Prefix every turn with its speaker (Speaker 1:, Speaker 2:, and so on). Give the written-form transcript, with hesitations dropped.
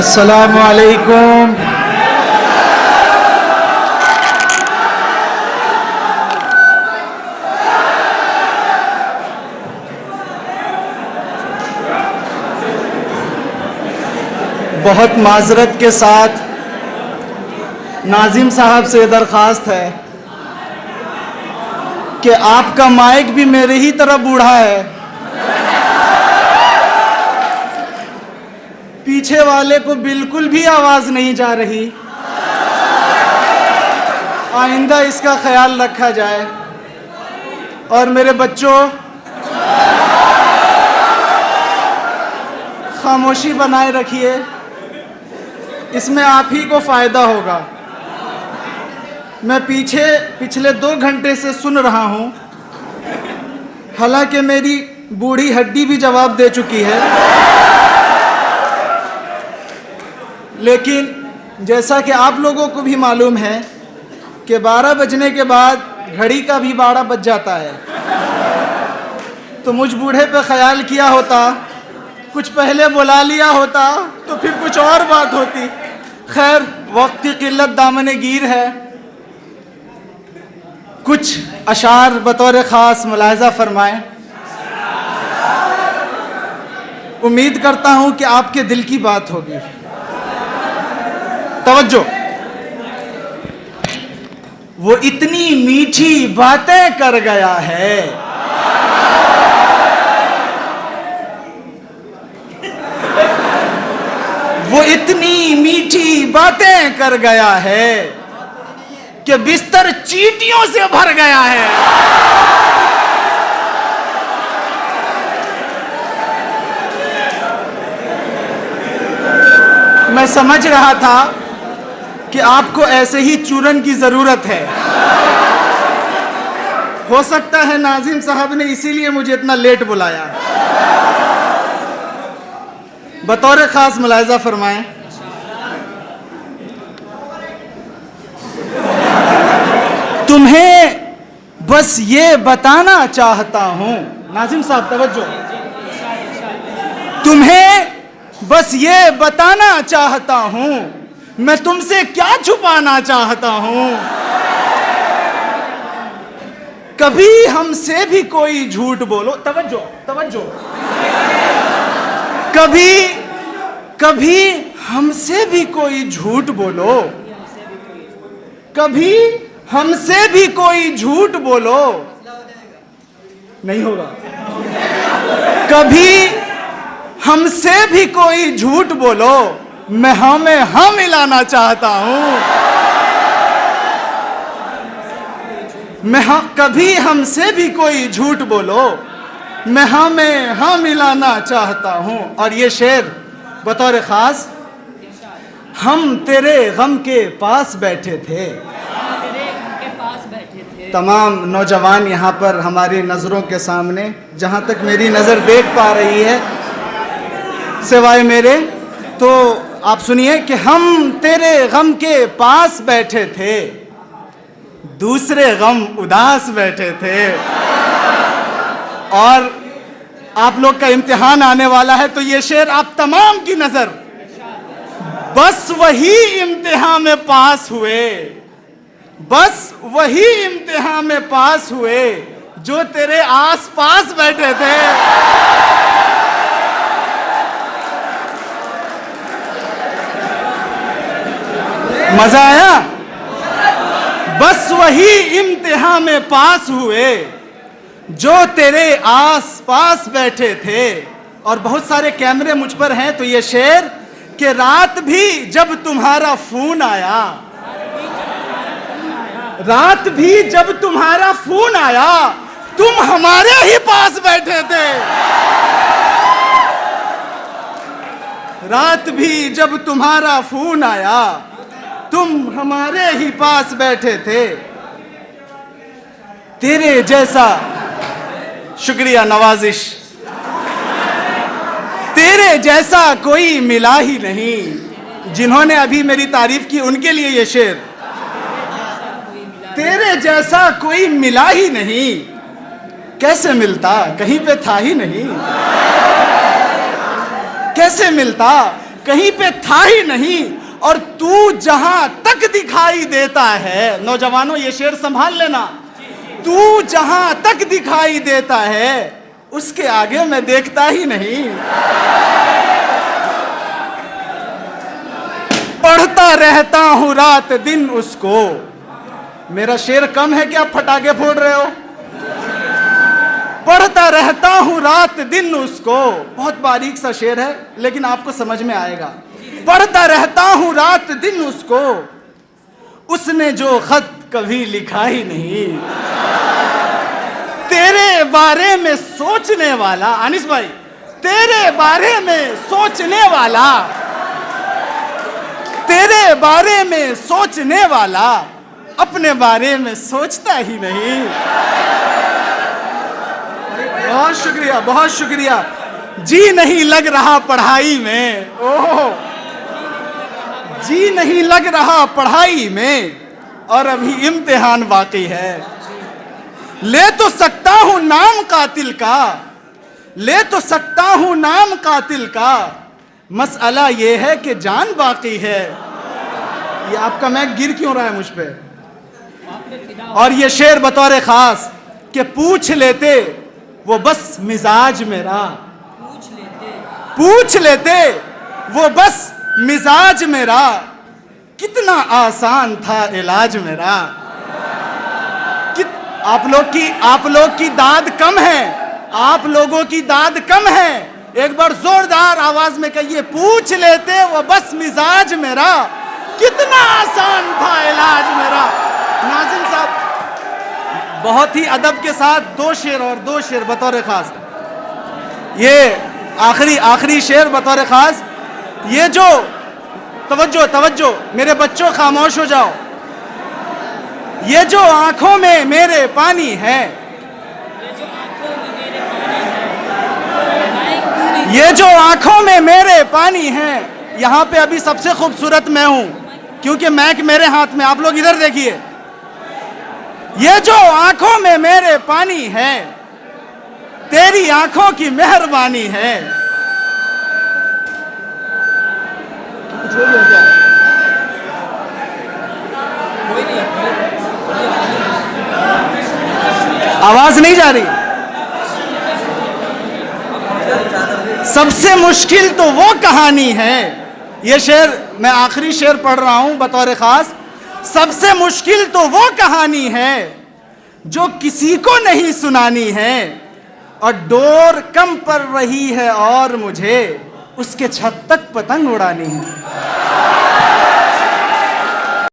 Speaker 1: अस्सलामु अलैकुम। बहुत माजरत के साथ नाजिम साहब से दरख्वास्त है कि आपका माइक भी मेरे ही तरह बूढ़ा है, पीछे वाले को बिल्कुल भी आवाज़ नहीं जा रही। आइंदा इसका ख्याल रखा जाए। और मेरे बच्चों, खामोशी बनाए रखिए, इसमें आप ही को फ़ायदा होगा। मैं पिछले 2 घंटे से सुन रहा हूँ, हालांकि मेरी बूढ़ी हड्डी भी जवाब दे चुकी है, लेकिन जैसा कि आप लोगों को भी मालूम है कि 12 बजने के बाद घड़ी का भी 12 बज जाता है। तो मुझ बूढ़े पे ख्याल किया होता, कुछ पहले बुला लिया होता तो फिर कुछ और बात होती। खैर, वक्त की किल्लत दामने गिर है। कुछ अशार बतौर ख़ास मुलाहज़ा फरमाएं। उम्मीद करता हूँ कि आपके दिल की बात होगी। तवज्जो। वो इतनी मीठी बातें कर गया है, वो इतनी मीठी बातें कर गया है कि बिस्तर चींटियों से भर गया है। मैं समझ रहा था कि आपको ऐसे ही चूरन की ज़रूरत है। हो सकता है नाजिम साहब ने इसीलिए मुझे इतना लेट बुलाया। बतौर ख़ास मुलाहज़ा फरमाएं। तुम्हें बस ये बताना चाहता हूँ, नाजिम साहब तवज्जो, तुम्हें बस ये बताना चाहता हूँ, मैं तुमसे क्या छुपाना चाहता हूँ। कभी हमसे भी कोई झूठ बोलो, तवज्जो तवज्जो, कभी हमसे भी कोई झूठ बोलो, कभी हमसे भी कोई झूठ बोलो, नहीं होगा। कभी हमसे भी कोई झूठ बोलो, मैं हाँ में हाँ मिलाना चाहता हूँ। कभी हमसे भी कोई झूठ बोलो, मैं हाँ में हाँ मिलाना चाहता हूँ। और ये शेर बतौर ख़ास, हम तेरे गम के पास बैठे थे। तमाम नौजवान यहाँ पर हमारी नज़रों के सामने, जहाँ तक मेरी नज़र देख पा रही है सिवाय मेरे, तो आप सुनिए कि हम तेरे गम के पास बैठे थे, दूसरे गम उदास बैठे थे। और आप लोग का इम्तिहान आने वाला है, तो ये शेर आप तमाम की नज़र, बस वही इम्तिहान में पास हुए, बस वही इम्तिहान में पास हुए जो तेरे आस पास बैठे थे। मजा आया? बस वही इम्तिहान में पास हुए जो तेरे आस पास बैठे थे। और बहुत सारे कैमरे मुझ पर हैं, तो ये शेर कि रात भी जब तुम्हारा फोन आया, रात भी जब तुम्हारा फोन आया, तुम हमारे ही पास बैठे थे। रात भी जब तुम्हारा फोन आया, तुम हमारे ही पास बैठे थे। तेरे जैसा, शुक्रिया नवाजिश, तेरे जैसा कोई मिला ही नहीं। जिन्होंने अभी मेरी तारीफ की उनके लिए ये शेर, तेरे जैसा कोई मिला ही नहीं, कैसे मिलता, कहीं पे था ही नहीं। कैसे मिलता, कहीं पे था ही नहीं, और तू जहां तक दिखाई देता है। नौजवानों ये शेर संभाल लेना, तू जहां तक दिखाई देता है उसके आगे मैं देखता ही नहीं। पढ़ता रहता हूं रात दिन उसको। मेरा शेर कम है कि आप फटाके फोड़ रहे हो? पढ़ता रहता हूं रात दिन उसको। बहुत बारीक सा शेर है लेकिन आपको समझ में आएगा। पढ़ता रहता हूं रात दिन उसको, उसने जो खत कभी लिखा ही नहीं। तेरे बारे में सोचने वाला, अनिस भाई, तेरे बारे में सोचने वाला, तेरे बारे में सोचने वाला अपने बारे में सोचता ही नहीं। बहुत शुक्रिया, बहुत शुक्रिया। जी नहीं लग रहा पढ़ाई में, ओह, जी नहीं लग रहा पढ़ाई में, और अभी इम्तिहान बाकी है। ले तो सकता हूं नाम कातिल का, ले तो सकता हूं नाम कातिल का, मसला ये है कि जान बाकी है। ये आपका मैक गिर क्यों रहा है मुझ पे? और ये शेर बतौर खास कि पूछ लेते वो बस मिजाज मेरा, पूछ लेते वो बस मिजाज मेरा, कितना आसान था इलाज मेरा। आप लोग की दाद कम है, आप लोगों की दाद कम है। एक बार जोरदार आवाज में कहिए, पूछ लेते वो बस मिजाज मेरा, कितना आसान था इलाज मेरा। नाज़िम साहब बहुत ही अदब के साथ दो शेर बतौर खास। ये आखिरी शेर बतौर खास। ये जो तवज्जो मेरे बच्चों, खामोश हो जाओ। ये जो आंखों में मेरे पानी है, ये जो आंखों में मेरे पानी है। यहां पे अभी सबसे खूबसूरत मैं हूं क्योंकि मैक मेरे हाथ में। आप लोग इधर देखिए, ये जो आंखों में मेरे पानी है, तेरी आंखों की मेहरबानी है। आवाज नहीं जा रही। सबसे मुश्किल तो वो कहानी है। ये शेर मैं आखिरी शेर पढ़ रहा हूं बतौर खास। सबसे मुश्किल तो वो कहानी है जो किसी को नहीं सुनानी है, और डोर कम पड़ रही है और मुझे उसके छत तक पतंग उड़ानी है।